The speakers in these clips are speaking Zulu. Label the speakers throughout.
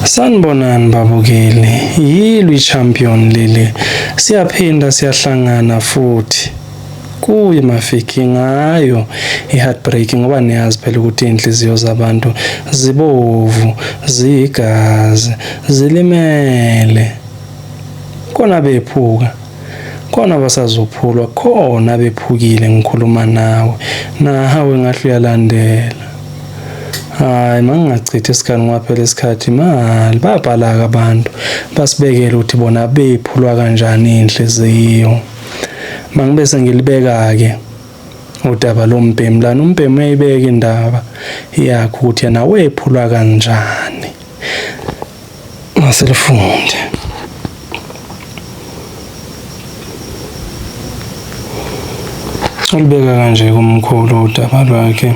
Speaker 1: Sanibonani babukeli, yilo i-champion leli. Siyaphinda siyahlangana futhi. Kuye mafiki ngayo i-heartbreak ngoba niyazi phela ukuthi inhliziyo zabantu zibovu, zigazi, zilimele. Kona bephuka, kona basazophulwa, khona bephukile ngikhuluma nawe. Nawe ngahle uyalandela. Hayi mangingachithi isikhathi ngoba phela isikhathi imali babhalaka abantu basibekela ukuthi bona bephulwa kanjani inhliziyo. Mangibe sengilibeka ke udaba lombhemu lana umbhemu uyayibeka indaba yakho ukuthi yena wephulwa kanjani. Maselifunde. Ulibeka kanje kumkhulu udaba lwakhe.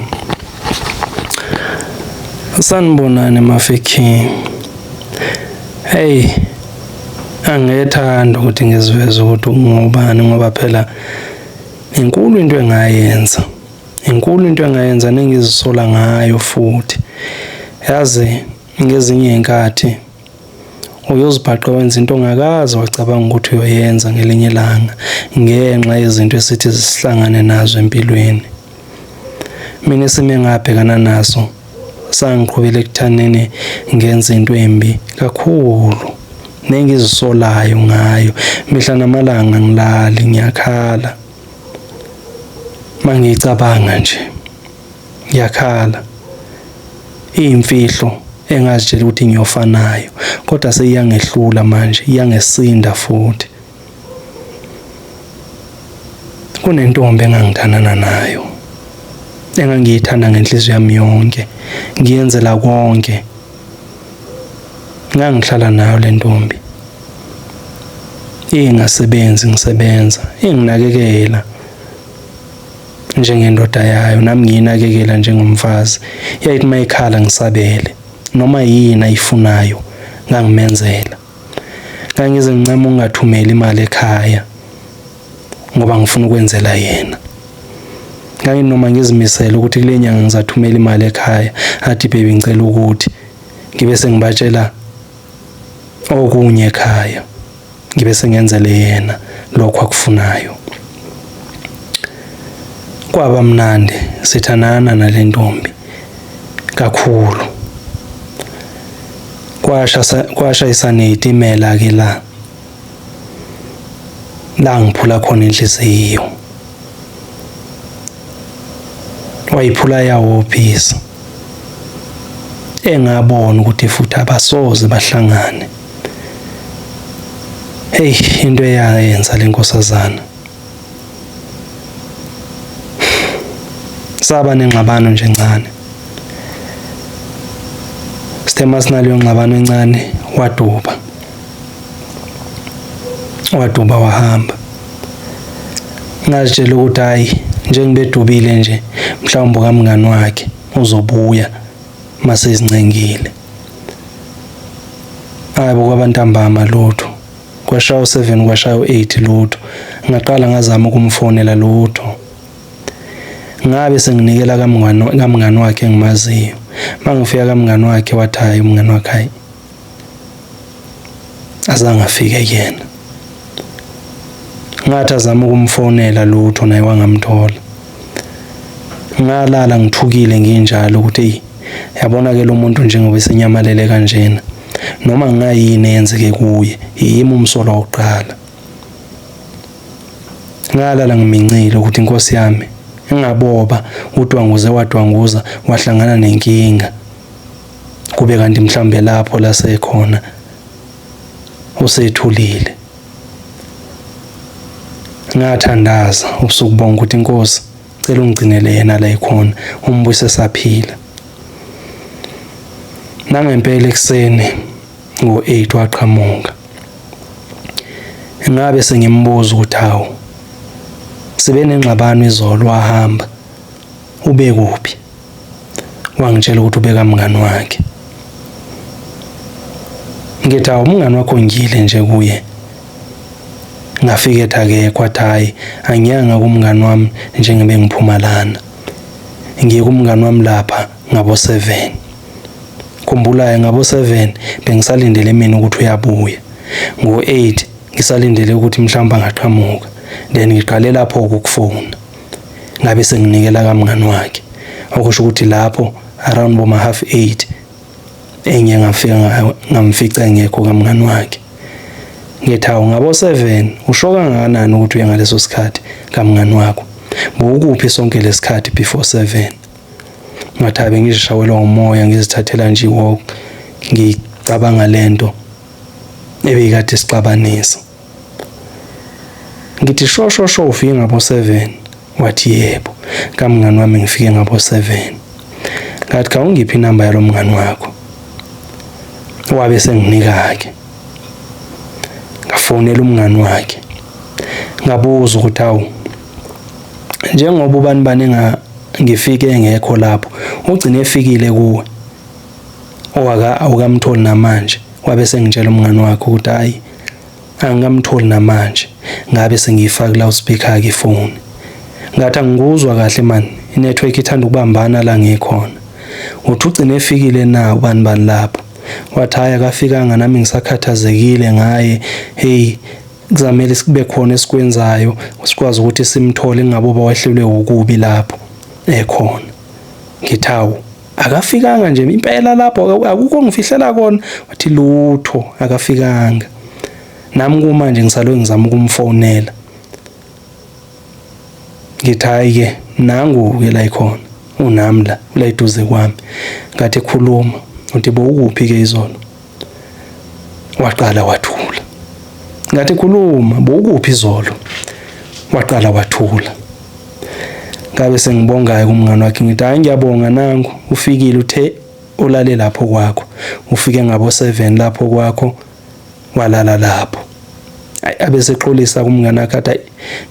Speaker 1: Sanibonani mafiki. Hey, angethanda ukuthi ngiziveze ukuthi ungubani ngoba phela inkulu into engayenza. Inkulu into engayenza nengizisola ngayo futhi. Yazi ngezinye inkathi uyozibhaqa wenza into ongakazi wacabanga ukuthi uyoyenza ngelinye ilanga ngenxa yezinto esithi zisihlangane nazo empilweni. Mina sime ngabhekana naso sangiqhubela ekuthaneni ngenza into embi kakhulu nengizisolayo ngayo mihla namalanga ngilali ngiyakhala mangicabanga nje ngiyakhala imfihlo engazitshela ukuthi ngiyofanayo kodwa seyiyangehlula manje iyangesinda futhi. Kunentombi engangithandana nayo engangiyithanda ngenhliziyo yami yonke ngiyenzela konke ngangihlala nayo le ntombi ingasebenzi ngisebenza inginakekela njengendoda yayo nami ngiyinakekela njengomfazi yayithi mayikhala ngisabele noma yini ayifunayo ngangimenzela ngangize ngincama ungathumela imali ekhaya ngoba ngifuna ukwenzela yena. Ngani noma ngizimisela ukuthi kule nyanga ngizathumela imali ekhaya athi baby ngicela ukuthi ngibe sengibatshela okunye ekhaya ngibe sengenzele yena lokho akufunayo. Kwaba mnandi sithanana nale ntombi kakhulu. Kwashayisana izitimela ke la ngiphula khona inhliziyo. Wayiphula yawo phisa engabona ukuthi futhi abasoze bahlangane. Hey, into eyayenza lenkosazana saba nengxabano nje encane. Sithema sinaleyo ngxabano encane waduba wahamba. Ngazitshela ukuthi hayi njengibedubile nje mhlawumbe kamngani wakhe uzobuya mase izincengile. Hayibo kwabantambama lutho kwashaya u7 kwashaya u8 lutho ngaqala ngazama ukumfonela lutho. Ngabe senginikela kamngani wakhe engimaziyo. Mangifika kamngani wakhe wathi hayi umngani wakhe hayi azange afike yena. Ngathi azama ukumfonela lutho naye wangamthola. Ngalala ngithukile nginjalo ukuthi yabona ke lo muntu njengoba esenyamalele kanjena noma ngayini eyenzeke kuye yimi umsolo wokuqala. Ngalala ngimincile ukuthi inkosi yami engaboba udwanguze wadwanguza wahlangana nenkinga kube kanti mhlambe lapho la sekhona usethulile. Ngathandaza usukubonga ukuthi inkosi cela ungigcinele yena la ikhona umbuyise saphila. Nangempela ekseni ngo8 waqhamuka. Ngabe sengimbuza ukuthi hawo sibe nengxabano izolo wahamba ube kuphi. Wangitshela ukuthi ubeka mngani wakhe. Ngithi hawo umngani wakho ngile nje kuye. Ngafike ethi kwathi hayi angiyanga kumngani wami njengoba ngiphuma lana. Ngiye kumngani wami lapha ngabo 7. Khumbula ngabo-7 bengisalindele mina ukuthi uyabuya. Ngo-8 ngisalindele ukuthi mhlawumbe angaqhamuka. Then ngiqale lapho ukufona. Ngabe senginikela kamngani wakhe. Okusho ukuthi lapho around boma 8:30 enye ngafika ngamfica engekho kamngani wakhe. Ngithawu ngabo-7 usho kangakanani ukuthi uye ngaleso sikhathi kamngani wakho? Bukuphi sonke lesikhathi before 7? Ngathabe ngishawelwa umoya ngizithathela nje walk ngicabanga lento ebekade sixabanisa. Ngithi shosho ufike ngabo-7. Wathi yebo kamngani wami ngifike ngabo-7. Ngathi kawungiphi inamba yalo mngani wakho? Wabe senginika-ke. Ngafonela umngani wakhe ngabuza ukuthi awu njengoba ubani bani ngifike engekho lapho ugcine efikile kuwe awukamtholi namanje. Wabe sengitshela umngani wakhe ukuthi hayi angikamtholi namanje. Ngabe sengiyifaka loudspeaker ke ifoni. Ngathi angikuzwa kahle man, inetwork ithanda ukubambana la ngikhona. Uthi ugcine efikile na ubani bani lapho? Wathi hayi akafikanga nami ngisakhathazekile ngaye. Hey kuzamele sikube khona esikwenzayo sikwazi ukuthi simthole ngabe bawehlelwe ukubi lapho ekhona. Ngithawu akafikanga nje impela lapho akukho ngifihlela kona. Wathi lutho akafikanga. Nami kumanje ngisalwe ngizama ukumfonela. Ngithayi ke nangu ke la ikhona unami la eduze kwami. Ngathi khuluma uthi bowukuphi ke izolo? Waqala wathula. Ngathi khuluma bowukuphi izolo? Waqala wathula. Ngabe sengibongayo kumngani wakhe ngithi hayi ngiyabonga nangu ufikile uthe ulale lapho kwakho. Ufike ngabo-7 lapho kwakho walala lapho. Abese xolisa kumngani wakhe athi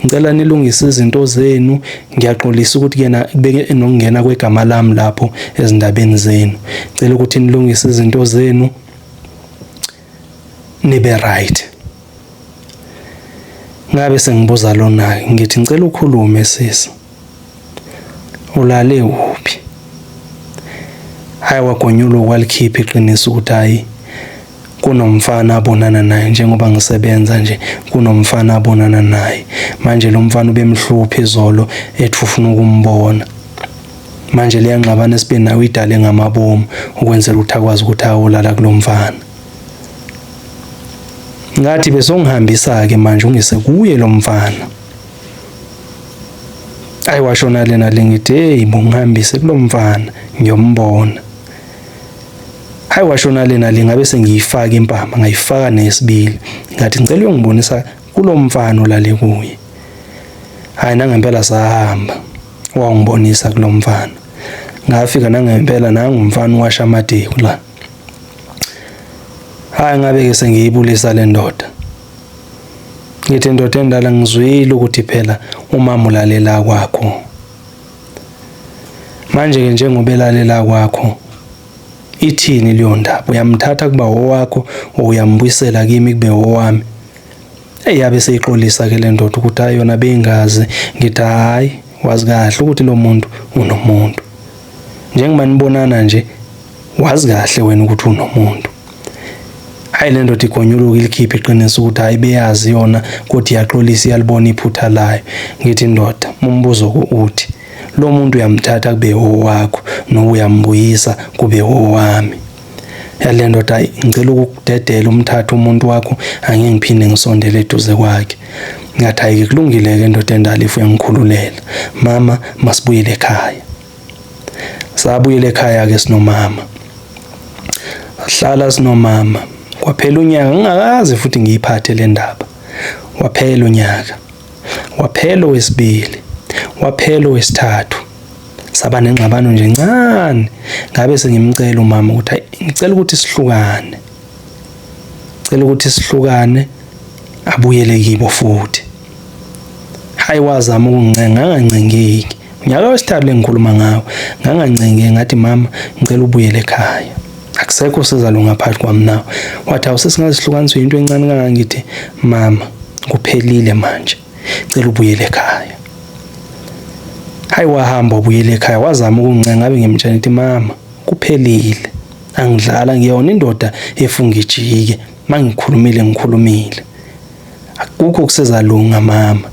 Speaker 1: ngicela nilungise izinto zenu. Ngiyaxolisa ukuthi kena kubeke nokungena kwegama lami lapho ezindabeni zenu. Ngicela ukuthi nilungise izinto zenu nibe right. Ngabe sengibuza lona ngithi ngicela ukhulume sisi. Ulale uphi? Hayi wagonyula walikhipha iqiniso ukuthi hayi kunomfana abonana naye njengoba ngisebenza nje kunomfana abonana naye. Manje lo mfana ubemhluphe izolo ethi ufuna ukumbona. Manje liyanqabana sibe nawe idale ngamabomu ukwenzela ukuthi akwazi ukuthi awolala kulomfana. Ngathi bese ungihambisa ke manje ungise kuye lo mfana. Ayi washona lena lengithi hey ngihambise kulomfana ngiyombona. Hayi washona lena lingabe sengiyifaka impama ngayifaka nesibili. Ngathi ngicela uyongibonisa kulomfana olale kuye. Hayi nangempela sahamba wangibonisa kulomfana. Ngafika nangempela nangumfana washa amadeku la. Hayi ngabe ke sengiyibulisa le ndoda. Ngithi indoda endala ngizwile ukuthi phela umama ulalela kwakho. Manje ke njengoba elalela kwakho ithini leyo ndaba? Uyamthatha kuba owakho uyambuyisela kimi kube owami? Eyabe seyixolisa ke le ndoda ukuthi ayona bengazi. Ngithi hayi wazi kahle ukuthi lo muntu unomuntu. Njengoba nibonana nje wazi kahle wena ukuthi unomuntu. Hayi le ndoda igonyuluka ilikhipha iqiniso ukuthi hayi beyazi yona kodwa iyaxolisa iyalibona iphutha layo. Ngithi indoda umbuzo uthi lo muntu uyamthatha kube owakho nokuyambuyisa kube owami? Yale ndoda ngicela ukudedela umthatha umuntu wakho angeke ngiphinde ngisondele eduze kwakhe. Ngathi hayi kulungile ke indoda endala ifu yangikhululela. Mama masibuyele ekhaya. Sabuyele ekhaya ke sinomama. Hlala sinomama. Kwaphela unyaka ngingakazi futhi ngiyiphathe le ndaba. Waphela unyaka. Waphela wesibili. Waphela wesithathu. Saba nengxabano nje ncane. Ngabe sengimcela umama ukuthi ngicela ukuthi sihlukane. Ngicela ukuthi sihlukane abuyele kibo futhi. Hayi wazama ukuncenga ngangancengeki. Unyaka wesithathu lengikhuluma ngawo ngangancengeki ngathi mama ngicela ubuyele ekhaya. Akusekho sizalunga phakathi kwami nawe. Wathi awusesingazihlukaniswa into encane kangaka. Ngithi mama kuphelile manje ngicela ubuyele ekhaya. Hayi wahamba ubuyele ekhaya wazama ukuncenga ngabe ngimtshela ukuthi mama kuphelile angidlala ngiyona indoda efunga ijike mangikhulumile akukho kusezalunga mama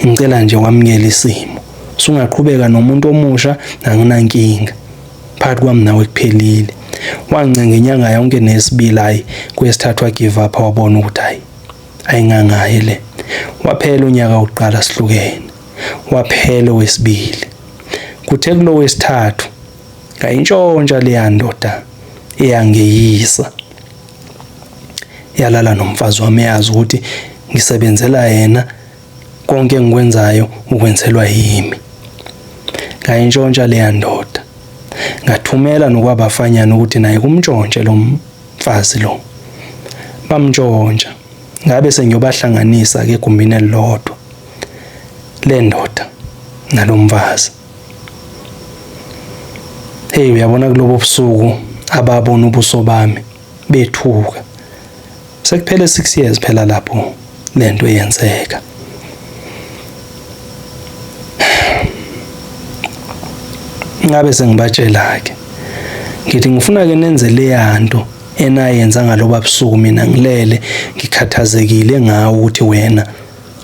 Speaker 1: ngicela nje wamukela isimo sungaqhubeka nomuntu omusha anginankinga phakathi kwami nawe kuphelile wancenga inyanga yonke nesibili hayi kwesithathu give up wabona ukuthi hayi ayingangaye le waphela unyaka oqala sihlukene waphela wesibili kuthe kulo wesithathu ngayintshontsha leya ndoda eyangeyisa yalala nomfazi wami yazi ukuthi ngisebenzela yena konke engikwenzayo ukwenzelwa yimi ngayintshontsha leya ndoda ngathumela nokwabafanyana ukuthi naye kumntshontshe lo mfazi lo bamntshontsha ngabe sengiyobahlanganisa ke egumbini elilodwa le ndoda nalomfazi hey uyabona kulobo busuku ababona ubuso bami bethuka sekuphele 6 years phela lapho lento eyenzeka ngabe sengibatshela ke ngithi ngifuna ke nenze le yanto enayenza ngaloba busuku mina ngilele ngikhathazekile ngawo ukuthi wena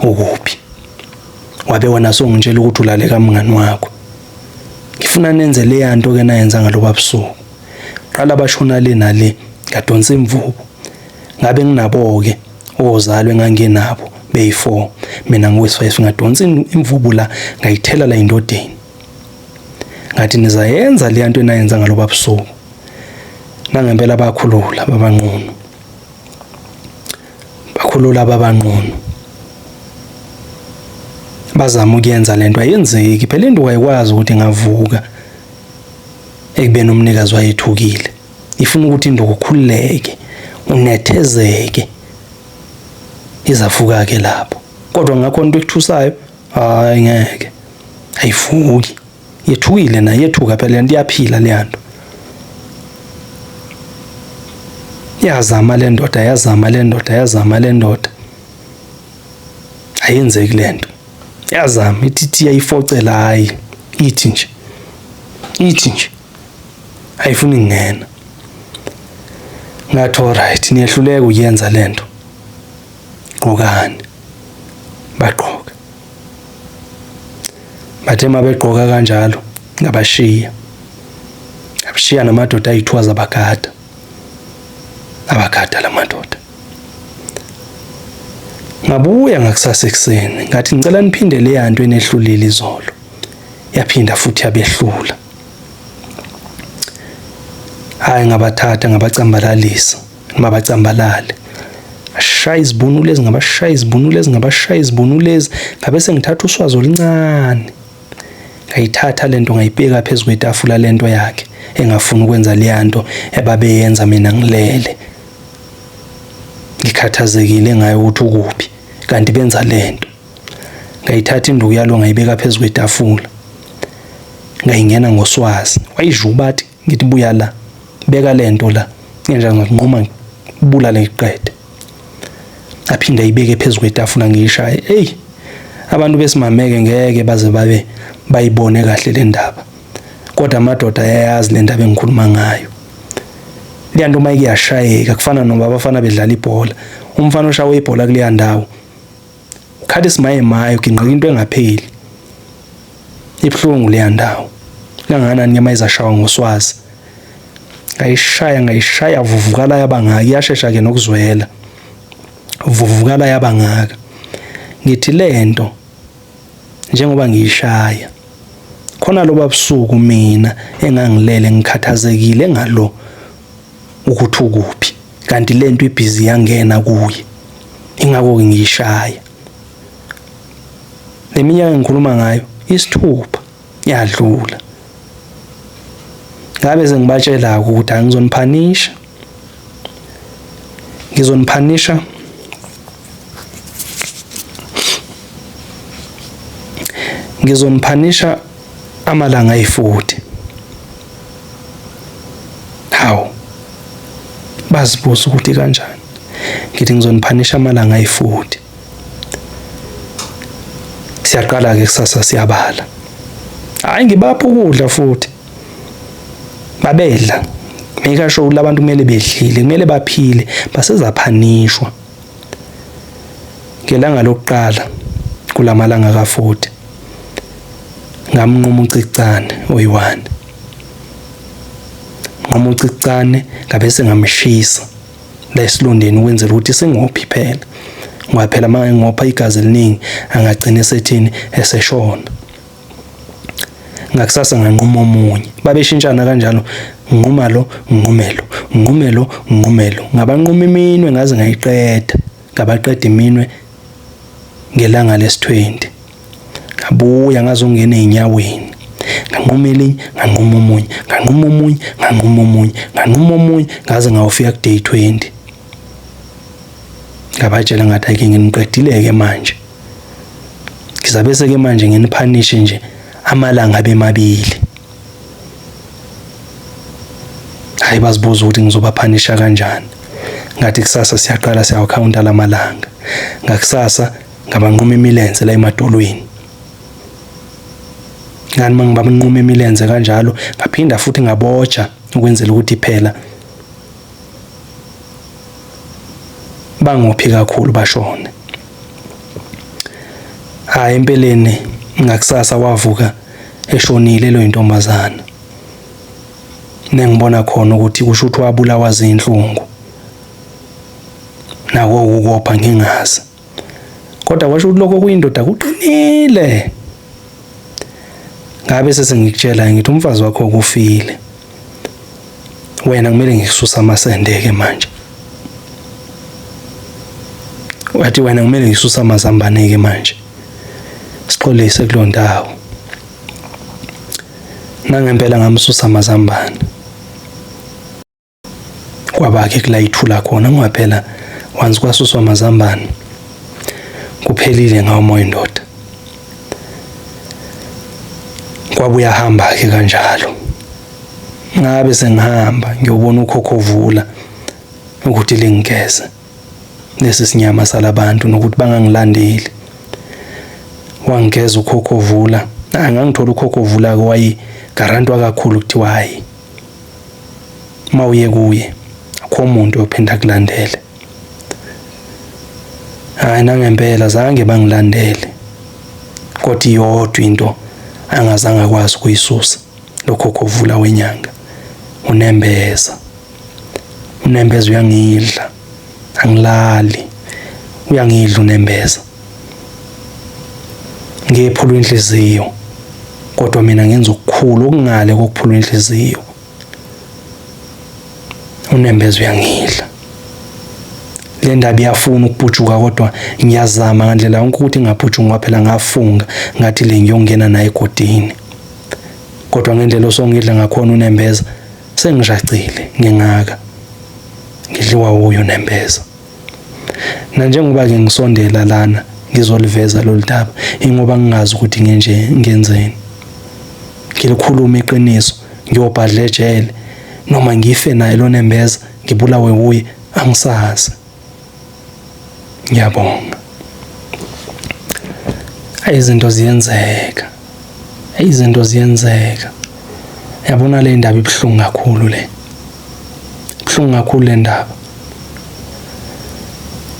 Speaker 1: ukuphi wabe wena songitshela ukuthi ulale kamngani wakho ngifuna nenze le yanto ke nayenza ngaloba busuku qala bashona le nale ngadonsa imvubu ngabe nginabo ke ozalwe ngangenabo beyi4 mina ngowesi5 ngadonsa imvubu la ngayithela la indodeni ngathi nizayenza le yanto enayenza ngaloba busuku nangempela bakhulula babanqunu bazama ukuyenza lento ayenzeki phela into wayikwazi ukuthi ngavuka ekubeni umnikazi wayethukile ifuna ukuthi into ukukhululeke unethezeke izafuka ke lapho kodwa ngakho into ekuthusayo hayi ngeke ayifuki yethukile na yethuka phela lento iyaphila le yanto yazama le ndoda ayenzeki lento yazama ithi yayifocela hayi ithi nje ayifuni ngena ngathi alright niyehluleka uyenza lento qokani baqoka bathe mabeqoka kanjalo ngabashiya namadoda ayithiwa zabagada abagada lamadoda ngabuya ngakusasa ekseni ngathi ngicela niphinde le yanto enehlulile izolo yaphinda futhi yabehlula hayi ngabathatha ngabacambalalisa mabacambalale ashaya izibunulu lezi ngabe sengithatha uswazi oluncane ngayithatha lento ngayibeka phezulu kwetafula lento yakhe engafuni ukwenza le yanto ebabeyenza mina ngilele ngikhathazekile ngayo ukuthi ukuphi kanti benza lento ngayithatha induku yalo ngayibeka phezulu kwetafula ngayingena ngoswazi wayijubathi ngithi buya la beka lento la ngenja nginquma ngibulale ngiqede aphinda ayibeke phezulu kwetafula ngiyishaya abantu besimameke ngeke baze babe bayibone kahle le ndaba kodwa amadoda ayayazi le ndaba engikhuluma ngayo le nto mayike yashayeka kufana noma abafana bedlala ibhola umfana oshawe ibhola kule ndawo ukhathi simaye uginqika into engapheli ibhlungu le ndawo kanganani nyama izashawa ngoswazi ngayishaya vuvukala yabangaka iyashesha ke nokuzwela vuvukala yabangaka ngithi lento njengoba ngiyishaya khona loba busuku mina engangilele ngikhathazekile ngalo ukuthi ukuphi kanti lento ibhizi yangena kuye ingako ngiyishaya leminyaka engikhuluma ngayo isithupha yadlula ngabe sengibatshela ukuthi angizoniphanisha ngizoniphanisha amalanga ayi40 hawo bazibuza ukuthi kanjani ngithi ngizoniphanisha amalanga ayi40 siyaqala ke kusasa siyabala hayi ngibapha ukudla futhi babedla make sure ukuthi abantu kumele bedlile, kumele baphile, basezaphanishwa. Ngelanga lokuqala kulamalanga ka40 ngamnquma uCicane oyi1. Nquma uCicane ngabe sengamshisa la esilondeni ukwenzela ukuthi singophi phela. Ngoba phela manje ngopha igazi eliningi angagcina esethini eseshona. Ngakusasa nganquma omunye. Babeshintshana kanjalo, nquma lo, nqumelo, nqumelo, nqumelo. Ngabanquma iminwe ngaze ngayiqeda. Ngabaqeda iminwe ngelanga lesi20. Ngabuya ngazongena einyaweni. Nganquma elinye, nganquma omunye, nganquma omunye, nganquma omunye, nganquma omunye ngaze ngawufika kuday 20. Ngabatshela ngathi ake nginiqedile-ke manje. Ngizabe seke manje nginiphanishe nje amalanga abemabili. Hayi bazibuza ukuthi ngizobaphanisha kanjani. Ngathi kusasa siyaqala siyawakhawunta lamalanga. Ngakusasa ngabanquma imilenze la emadolweni. Ngani mangibanquma imilenze kanjalo ngaphinda futhi ngabotsha ukwenzela ukuthi phela bangophi kakhulu bashone. Hayi empeleni ngakusasa wavuka eshonile lo intombazana. Nengibona khona ukuthi kusho ukuthi wabulawa izinhlungu. Nawo ukopha ngingazi. Kodwa washo ukuthi lokho kuyindoda kuqinile. Ngabe sesengikutshela ngithi umfazi wakho kufile. Wena kumele ngikususa amasendeke manje. Wathi wena kumele ngisusa amazambane ke manje. Sixolise kulo ndawo. Nangempela ngamsusa amazambane. Kwabake kulayithula khona ngoba phela once kwasuswa amazambane kuphelile ngawo moya indoda. Kwabuya hamba ke kanjalo. Ngabe sengihamba ngiyobona ukhokhovula ukuthi lingigeze. Lesi sinyama salabantu nokuthi bangangilandeli. Wangigeza ukhokhovula. Ngangithola ukhokhovula kwayi garantwa kakhulu ukuthi wayi. Mawuye kuye akho umuntu ophinda kulandele. Hayi nangempela zange bangilandele. Kodwa iyodwa into angazange akwazi ukuyisusa lokhokhovula wenyanga. Unembeza. Unembeza uyangidla. Angilali. Uyangidla unembeza. Ngephula inhliziyo. Kodwa mina ngenza ukukhulu okungale kokuphula inhliziyo. Unembeza uyangidla. Le ndaba iyafuna ukubhujuka kodwa ngiyazama ngandlela yonke ukuthi ngaphujuka phela ngafunga ngathi le ngiyongena naye egodini. Kodwa ngendlela osongidla ngakhona unembeza sengijacile ngingaka. Ngidliwa uyo unembeza. Na njengoba ke ngisondela lana ngizoliveza lo daba ingoba ngingazi ukuthi ngenzeni. Ngilikhuluma iqiniso ngiyobhadla ejele noma ngife naye lo nembeza ngibulawe uye angisazi. Ngiyabonga. Izinto ziyenzeka. Izinto ziyenzeka. Yabona le ndaba ibhlungu kakhulu le. Ibhlungu kakhulu le ndaba.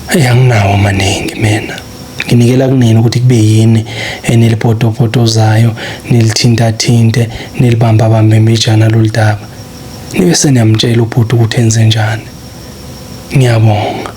Speaker 1: Anginawo maningi mina. Nginikela kunini ukuthi kube yini enilipotopotozayo, nilithinta thinte, nilibamba bamba imijana lo daba. Nibe seniyamtshela ubhuti ukuthi enze njani. Ngiyabonga.